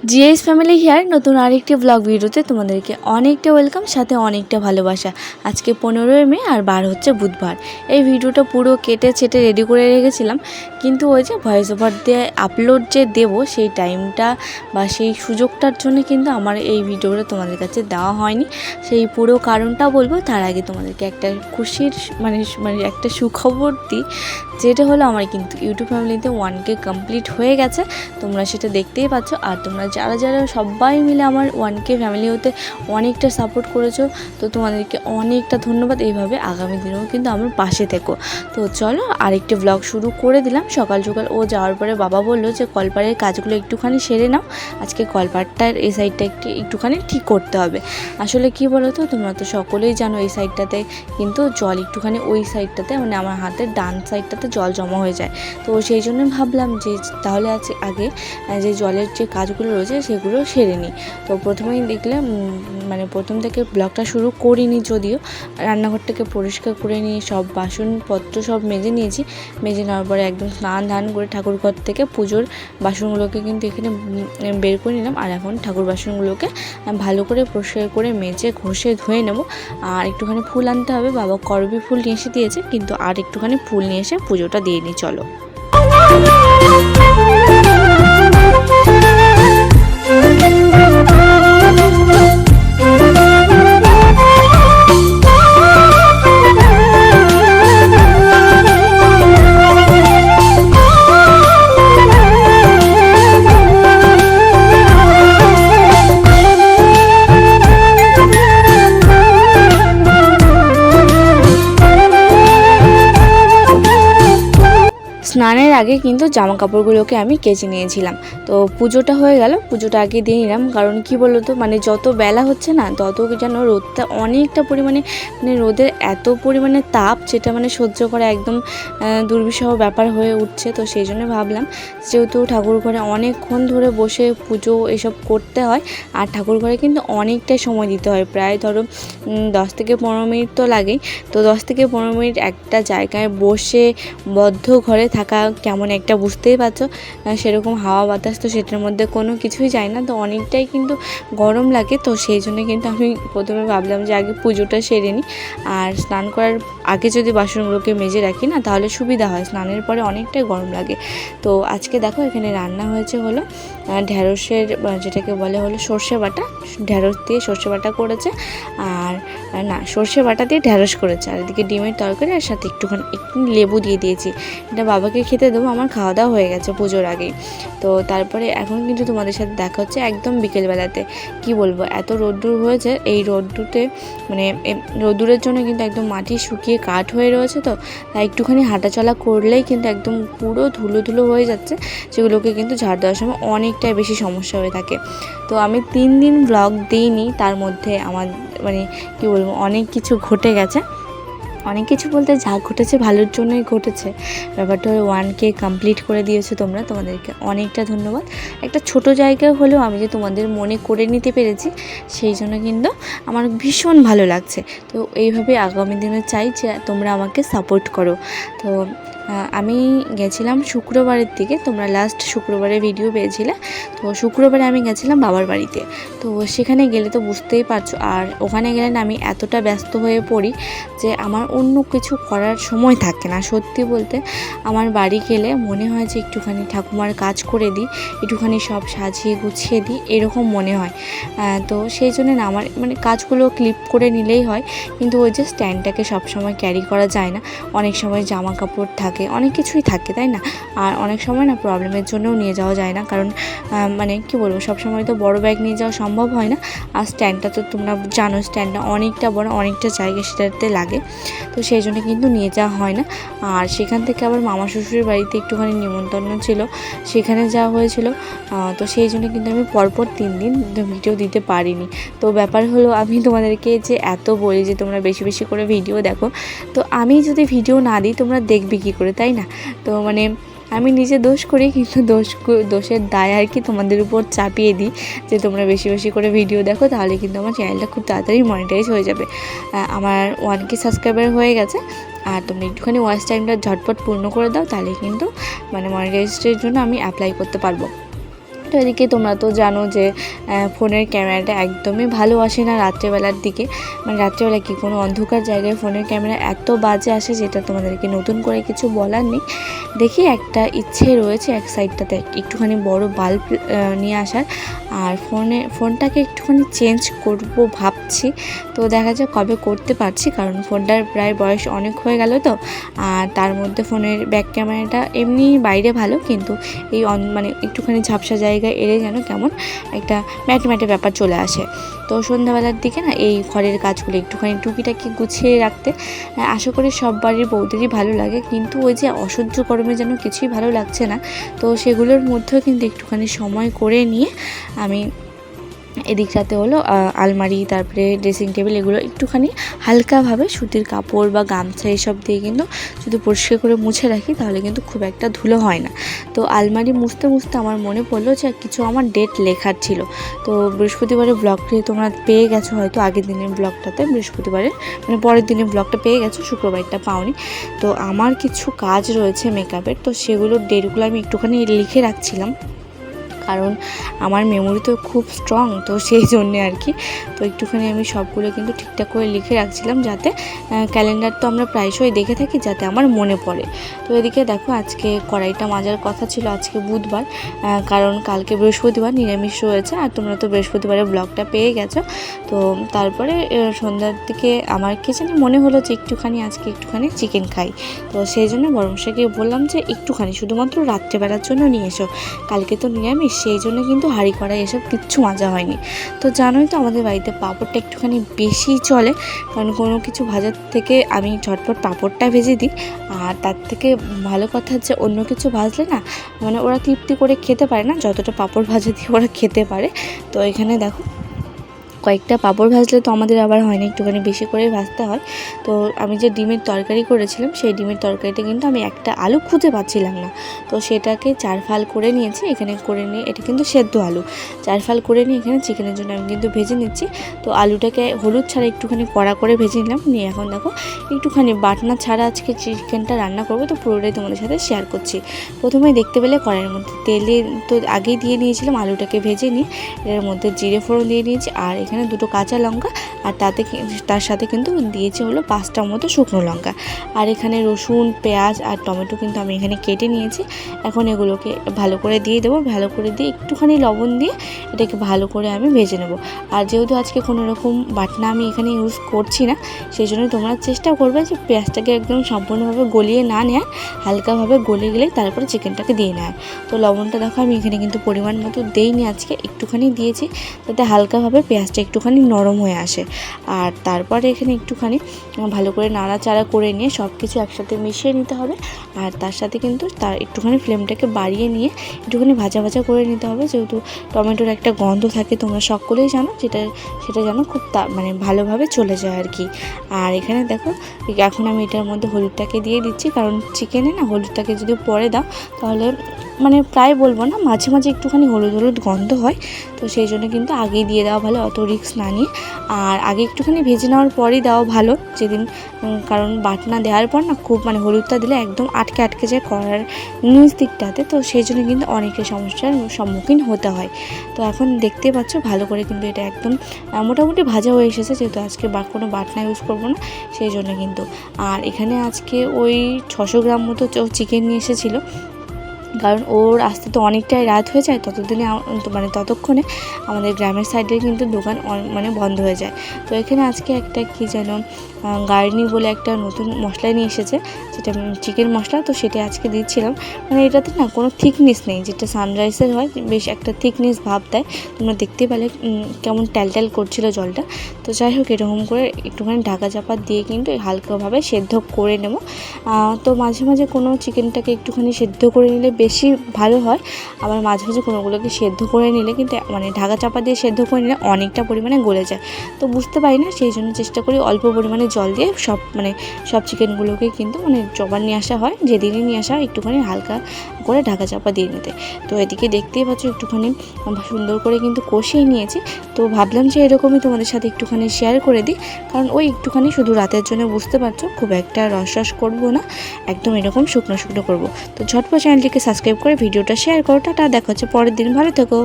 GS family here নতুন আরেকটি blog ভিডিওতে তোমাদেরকে অনেকটা ওয়েলকাম, সাথে অনেকটা ভালোবাসা। আজকে 15ই মে আর বার হচ্ছে বুধবার। এই ভিডিওটা পুরো কেটে ছেটে রেডি করে রেখেছিলাম, কিন্তু ওই যে ভয়েস ওভার দিয়ে আপলোড যে দেবো সেই টাইমটা বা সেই সুযোগটার জন্য কিন্তু আমার এই ভিডিওটা তোমাদের কাছে দেওয়া হয়নি। সেই পুরো কারণটা বলবো, তার আগে তোমাদেরকে একটা খুশির মানে একটা সুখবর দিই, যেটা হলো আমার কিন্তু ইউটিউব ফ্যামিলিতে 1K কমপ্লিট হয়ে গেছে। তোমরা সেটা দেখতেই পাচ্ছ। আর তোমরা যারা সবাই মিলে আমার 1K ফ্যামিলি হতে অনেকটা সাপোর্ট করেছো, তো তোমাদেরকে অনেকটা ধন্যবাদ। এইভাবে আগামী দিনেও কিন্তু আমার পাশে থেকো। তো চলো আরেকটি ব্লগ শুরু করে দিলাম। সকাল সকাল ও যাওয়ার পরে বাবা বললো যে কলপাড়ের কাজগুলো একটুখানি সেরে নাও, আজকে কলপাড়টার এই সাইডটা একটুখানি ঠিক করতে হবে। আসলে কি বলো তো, তোমরা তো সকলেই জানো এই সাইডটাতে কিন্তু জল একটুখানি, ওই সাইডটাতে মানে আমার হাতের ডান সাইডটাতে জল জমা হয়ে যায়। তো সেই জন্য ভাবলাম যে তাহলে আগে যে জলের যে কাজগুলো রয়েছে সেগুলো সেরে নিই। তো প্রথমেই দেখলে মানে প্রথম থেকে ব্লগটা শুরু করিনি, যদিও রান্নাঘরটাকে পরিষ্কার করে নিয়ে সব বাসনপত্র সব মেজে নিয়েছি। মেজে নেওয়ার পরে একদম স্নান ধান করে ঠাকুরঘর থেকে পুজোর বাসনগুলোকে কিন্তু এখানে বের করে নিলাম। আর এখন ঠাকুর বাসনগুলোকে ভালো করে পরিষ্কার করে মেজে ঘষে ধুয়ে নেব। আর একটুখানি ফুল আনতে হবে, বাবা করবি ফুল নিয়ে এসে দিয়েছে, কিন্তু আর একটুখানি ফুল নিয়ে এসে পুজোটা দিয়ে নিই। চলো। স্নানের আগে কিন্তু জামা কাপড়গুলোকে আমি কেচে নিয়েছিলাম। তো পুজোটা হয়ে গেল, পুজোটা আগে দিয়ে নিলাম। কারণ কি বলো তো, মানে যত বেলা হচ্ছে না তত যেন রোদটা অনেকটা পরিমাণে, মানে রোদের এত পরিমাণে তাপ, যেটা মানে সহ্য করা একদম দুর্বিষহ ব্যাপার হয়ে উঠছে। তো সেই জন্য ভাবলাম, যেহেতু ঠাকুর ঘরে অনেকক্ষণ ধরে বসে পুজো এসব করতে হয়, আর ঠাকুর ঘরে কিন্তু অনেকটাই সময় দিতে হয়, প্রায় ধরো 10 থেকে 15 মিনিট তো লাগেই। তো 10 থেকে 15 মিনিট একটা জায়গায় বসে বদ্ধ ঘরে থাকা কেমন একটা বুঝতেই পারছো। সেরকম হাওয়া বাতাস তো সেটার মধ্যে কোনো কিছুই যায় না, তো অনেকটাই কিন্তু গরম লাগে। তো সেই জন্য কিন্তু আমি প্রথমে ভাবলাম যে আগে পুজোটা সেরে নিই, আর স্নান করার আগে যদি বাসনগুলোকে মেজে রাখি না তাহলে সুবিধা হয়, স্নানের পরে অনেকটাই গরম লাগে। তো আজকে দেখো এখানে রান্না হয়েছে হলো ঢ্যাঁড়সের, যেটাকে বলে হলো সর্ষে বাটা, ঢ্যাঁড়স দিয়ে সর্ষে বাটা করেছে, আর না সর্ষে বাটা দিয়ে ঢ্যাঁড়স করেছে, আর এদিকে ডিমের তরকারি, আর সাথে একটু লেবু দিয়ে দিয়েছি। এটা বাবাকে খেতে দেবো, আমার খাওয়া দাওয়া হয়ে গেছে পুজোর আগেই। তো তারপরে এখন কিন্তু তোমাদের সাথে দেখা হচ্ছে একদম বিকেলবেলাতে। কি বলবো, এত রোদ্দুর হয়েছে, এই রোদ্দুরে মানে রোদ্দুরের জন্য কিন্তু একদম মাটি শুকিয়ে কাঠ হয়ে রয়েছে। তো তাই একটুখানি হাঁটাচলা করলেই কিন্তু একদম পুরো ধুলো ধুলো হয়ে যাচ্ছে, যেগুলোকে কিন্তু ঝাড় দেওয়ার সময় অনেকটাই বেশি সমস্যা হয়ে থাকে। তো আমি 3 দিন ব্লগ দিইনি, তার মধ্যে আমার মানে কি বলবো অনেক কিছু ঘটে গেছে। অনেক কিছু বলতে যা ঘটেছে ভালোর জন্যই ঘটেছে। ব্যাপারটা 1K কমপ্লিট করে দিয়েছো তোমরা, তোমাদেরকে অনেকটা ধন্যবাদ। একটা ছোট জায়গা হলেও আমি যে তোমাদের মনে করে নিতে পেরেছি, সেই জন্য কিন্তু আমার ভীষণ ভালো লাগছে। তো এইভাবে আগামী দিনে চাই যে তোমরা আমাকে সাপোর্ট করো। তো আমি গেছিলাম শুক্রবারের দিকে, তোমরা লাস্ট শুক্রবারে ভিডিও পেয়েছিলে। তো শুক্রবারে আমি গেছিলাম বাবার বাড়িতে। তো সেখানে গেলে তো বুঝতেই পারছো, আর ওখানে গেলে না আমি এতটা ব্যস্ত হয়ে পড়ি যে আমার অন্য কিছু করার সময় থাকে না। সত্যি বলতে আমার বাড়ি গেলে মনে হয় যে একটুখানি ঠাকুমার কাজ করে দিই, একটুখানি সব সাজিয়ে গুছিয়ে দিই, এরকম মনে হয়। তো সেই জন্য না আমার মানে কাজগুলো ক্লিপ করে নিলেই হয়, কিন্তু ওই যে স্ট্যান্ডটাকে সবসময় ক্যারি করা যায় না। অনেক সময় জামা কাপড় থাকে, অনেক কিছুই থাকে, তাই না? আর অনেক সময় না প্রবলেমের জন্যও নিয়ে যাওয়া যায় না, কারণ মানে কি বলবো, সবসময় তো বড় ব্যাগ নিয়ে যাওয়া সম্ভব হয় না। আর স্ট্যান্ডটা তো তোমরা জানো, স্ট্যান্ডটা অনেকটা বড়, অনেকটা জায়গা সেটাতে লাগে। তো সেই জন্য কিন্তু নিয়ে যাওয়া হয় না। আর সেখান থেকে আবার মামা শ্বশুরের বাড়িতে একটুখানি নিমন্ত্রণ ছিল, সেখানে যাওয়া হয়েছিল। তো সেই জন্য কিন্তু আমি পরপর 3 দিন ভিডিও দিতে পারিনি। তো ব্যাপার হলো, আমি তোমাদেরকে যে এত বলি যে তোমরা বেশি বেশি করে ভিডিও দেখো, তো আমি যদি ভিডিও না দিই তোমরা দেখবে কী করে, তাই না? তো মানে আমি নিজে দোষ করি, কিন্তু দোষের দায় আর কি তোমাদের উপর চাপিয়ে দিই যে তোমরা বেশি বেশি করে ভিডিও দেখো, তাহলে কিন্তু আমার চ্যানেলটা খুব তাড়াতাড়ি মনিটাইজ হয়ে যাবে। আমার 1K সাবস্ক্রাইবার হয়ে গেছে, আর তোমরা একটুখানি ওয়াচ টাইমটা ঝটপট পূর্ণ করে দাও, তাহলে কিন্তু মানে মনিটাইজের জন্য আমি অ্যাপ্লাই করতে পারবো। তো এদিকে তোমরা তো জানো যে ফোনের ক্যামেরাটা একদমই ভালো আসে না রাত্রেবেলার দিকে, মানে রাত্রেবেলা কি কোনো অন্ধকার জায়গায় ফোনের ক্যামেরা এত বাজে আসে যেটা তোমাদেরকে নতুন করে কিছু বলার নেই। দেখি একটা ইচ্ছে রয়েছে এক সাইডটাতে একটুখানি বড় বাল্ব নিয়ে আসার, আর ফোনটাকে একটুখানি চেঞ্জ করব ভাবছি। তো দেখা যাক কবে করতে পারছি, কারণ ফোনটার প্রায় বয়স অনেক হয়ে গেল তো। আর তার মধ্যে ফোনের ব্যাক ক্যামেরাটা এমনি বাইরে ভালো, কিন্তু এই মানে একটুখানি ঝাপসা জায়গায় এলে যেন কেমন একটা ম্যাটে ম্যাটে ব্যাপার চলে আসে। তো সন্ধ্যাবেলার দিকে না এই ঘরের কাজগুলো একটুখানি টুকিটাকি গুছিয়ে রাখতে আশা করি সব বাড়ির বউদেরই ভালো লাগে, কিন্তু ওই যে অসহ্য গরমে যেন কিছুই ভালো লাগছে না। তো সেগুলোর মধ্যেও কিন্তু একটুখানি সময় করে নিয়ে আমি এদিকটাতে হলো আলমারি, তারপরে ড্রেসিং টেবিল, এগুলো একটুখানি হালকাভাবে সুতির কাপড় বা গামছা এসব দিয়ে কিন্তু যদি পরিষ্কার করে মুছে রাখি তাহলে কিন্তু খুব একটা ধুলো হয় না। তো আলমারি মুছতে মুছতে আমার মনে পড়লো যে কিছু আমার ডেট লেখার ছিল। তো বৃহস্পতিবারের ব্লগটি তোমরা পেয়ে গেছো হয়তো, আগের দিনের ব্লগটাতে বৃহস্পতিবারের মানে পরের দিনের ব্লগটা পেয়ে গেছো, শুক্রবারটা পাওনি। তো আমার কিছু কাজ রয়েছে মেকআপের, তো সেগুলোর ডেটগুলো আমি একটুখানি লিখে রাখছিলাম, কারণ আমার মেমোরি তো খুব স্ট্রং, তো সেই জন্যে আর কি। তো একটুখানি আমি সবগুলো কিন্তু ঠিকঠাক করে লিখে রাখছিলাম, যাতে ক্যালেন্ডার তো আমরা প্রায়শই দেখে থাকি, যাতে আমার মনে পড়ে। তো এদিকে দেখো আজকে কড়াইটা মাজার কথা ছিল, আজকে বুধবার, কারণ কালকে বৃহস্পতিবার নিরামিষ রয়েছে, আর তোমরা তো বৃহস্পতিবারের ব্লগটা পেয়ে গেছো। তো তারপরে সন্ধ্যার দিকে আমার কি জানি মনে হলো যে আজকে একটুখানি চিকেন খাই। তো সেই জন্য বরমশাইকে বললাম যে একটুখানি শুধুমাত্র রাত্রেবেলার জন্য নিয়ে এসো, কালকে তো নিরামিষ, সেই জন্য কিন্তু হাঁড়ি কড়াই এসব কিচ্ছু মাজা হয়নি। তো জানোই তো আমাদের বাড়িতে পাঁপড়টা একটুখানি বেশি চলে, কারণ কোনো কিছু ভাজার থেকে আমি ঝটপট পাঁপড়টা ভেজে দিই। আর তার থেকে ভালো কথা হচ্ছে অন্য কিছু ভাজলে না মানে ওরা তৃপ্তি করে খেতে পারে না, যতটা পাঁপড় ভাজা দিয়ে ওরা খেতে পারে। তো এখানে দেখো কয়েকটা পাঁপড় ভাজলে তো আমাদের আবার হয় না, একটুখানি বেশি করে ভাজতে হয়। তো আমি যে ডিমের তরকারি করেছিলাম সেই ডিমের তরকারিতে কিন্তু আমি একটা আলু খুঁজে পাচ্ছিলাম না, তো সেটাকে 4 ফাল করে নিয়েছি এখানে করে নিয়ে, এটা কিন্তু সেদ্ধ আলু 4 ফাল করে নিয়ে এখানে চিকেনের জন্য আমি কিন্তু ভেজে নিচ্ছি। তো আলুটাকে হলুদ ছাড়া একটুখানি কড়া করে ভেজে নিলাম, নিয়ে এখন দেখো একটুখানি বাটনা ছাড়া আজকে চিকেনটা রান্না করবো, তো পুরোটাই তোমাদের সাথে শেয়ার করছি। প্রথমে দেখতে পেলে কড়াইয়ের মধ্যে তেলে তো আগেই দিয়ে নিয়েছিলাম, আলুটাকে ভেজে নিয়ে এর মধ্যে জিরে ফোড়ন দিয়ে নিয়েছি, আর এখানে 2 কাঁচা লঙ্কা, আর তার সাথে কিন্তু দিয়েছি হলো 5টার মতো শুকনো লঙ্কা, আর এখানে রসুন, পেঁয়াজ আর টমেটো কিন্তু আমি এখানে কেটে নিয়েছি। এখন এগুলোকে ভালো করে দিয়ে দেবো, ভালো করে দিয়ে একটুখানি লবণ দিয়ে এটাকে ভালো করে আমি ভেজে নেব। আর যেহেতু আজকে কোনো রকম বাটনা আমি এখানে ইউজ করছি না, সেই জন্য তোমরা চেষ্টা করবে যে পেঁয়াজটাকে একদম সম্পূর্ণভাবে গলিয়ে না নেয়, হালকাভাবে গলে গেলেই তারপরে চিকেনটাকে দিয়ে নেয়। তো লবণটা দেখো আমি এখানে কিন্তু পরিমাণ মতো দেইনি, আজকে একটুখানি দিয়েছি, যাতে হালকাভাবে পেঁয়াজটা একটুখানি নরম হয়ে আসে। আর তারপরে এখানে একটুখানি ভালো করে নাড়াচাড়া করে নিয়ে সব কিছু একসাথে মিশিয়ে নিতে হবে। আর তার সাথে কিন্তু তার একটুখানি ফ্লেমটাকে বাড়িয়ে নিয়ে একটুখানি ভাজা ভাজা করে নিতে হবে, যেহেতু টমেটোর একটা গন্ধ থাকে তোমরা সকলেই জানো, সেটা যেন খুব মানে ভালোভাবে চলে যায় আর কি। আর এখানে দেখো এখন আমি এটার মধ্যে হলুদটাকে দিয়ে দিচ্ছি, কারণ চিকেনে না হলুদটাকে যদি পরে দাও তাহলে মানে প্রায় বলবো না, মাঝে মাঝে একটুখানি হলুদ হলুদ গন্ধ হয়। তো সেই জন্য কিন্তু আগেই দিয়ে দেওয়া ভালো, অত রিস্ক না নিয়ে। আর আগে একটুখানি ভেজে নেওয়ার পরই দেওয়া ভালো যেদিন, কারণ বাটনা দেওয়ার পর না খুব মানে হলুদটা দিলে একদম আটকে যায় কড়ার নিচ দিকটাতে, তো সেই জন্য কিন্তু অনেকের সমস্যার সম্মুখীন হতে হয়। তো এখন দেখতে পাচ্ছ ভালো করে কিন্তু এটা একদম মোটামুটি ভাজা হয়ে এসেছে, যেহেতু আজকে কোনো বাটনা ইউজ করবো না সেই জন্য কিন্তু। আর এখানে আজকে ওই 600 গ্রাম মতো চিকেন নিয়ে এসেছিলো, কারণ ওর আসতে তো অনেকটাই রাত হয়ে যায়, মানে ততক্ষণে আমাদের গ্রামের সাইডে কিন্তু দোকান মানে বন্ধ হয়ে যায়। তো এখানে আজকে একটা কি যেন গার্নি বলে একটা নতুন মশলা নিয়ে এসেছে, যেটা চিকেন মশলা, তো সেটা আজকে দিচ্ছিলাম। মানে এটাতে না কোনো থিকনেস নেই, যেটা সানরাইসের হয় বেশ একটা থিকনেস ভাব দেয়, তোমরা দেখতে পেলে কেমন ট্যাল করছিল জলটা। তো যাই হোক এরকম করে একটুখানি ঢাকা চাপা দিয়ে কিন্তু হালকাভাবে সেদ্ধ করে নেব। তো মাঝে মাঝে কোনো চিকেনটাকে একটুখানি সেদ্ধ করে নিলে বেশি ভালো হয়, আবার মাঝে মাঝে কোনোগুলোকে সেদ্ধ করে নিলে কিন্তু মানে ঢাকা চাপা দিয়ে সেদ্ধ করে নিলে অনেকটা পরিমাণে গলে যায়। তো বুঝতে পারি না, সেই জন্য চেষ্টা করি অল্প পরিমাণে জল দিয়ে সব চিকেনগুলোকে কিন্তু মানে জবার নিয়ে আসা হয়, যেদিনই নিয়ে আসা হয় একটুখানি হালকা করে ঢাকা চাপা দিয়ে নিতে। তো এদিকে দেখতেই পাচ্ছ একটুখানি সুন্দর করে কিন্তু কষিয়ে নিয়েছি। তো ভাবলাম যে এরকমই তোমাদের সাথে একটুখানি শেয়ার করে দিই, কারণ ওই একটুখানি শুধু রাতের জন্য, বুঝতে পারছো খুব একটা রস করবো না, একদম এরকম শুকনো শুকনো করবো। তো ঝটপট চ্যানেলটিকে সাবস্ক্রাইব করে ভিডিওটা শেয়ার করো। টাটা, দেখা হচ্ছে পরের দিন, ভালো থেকো।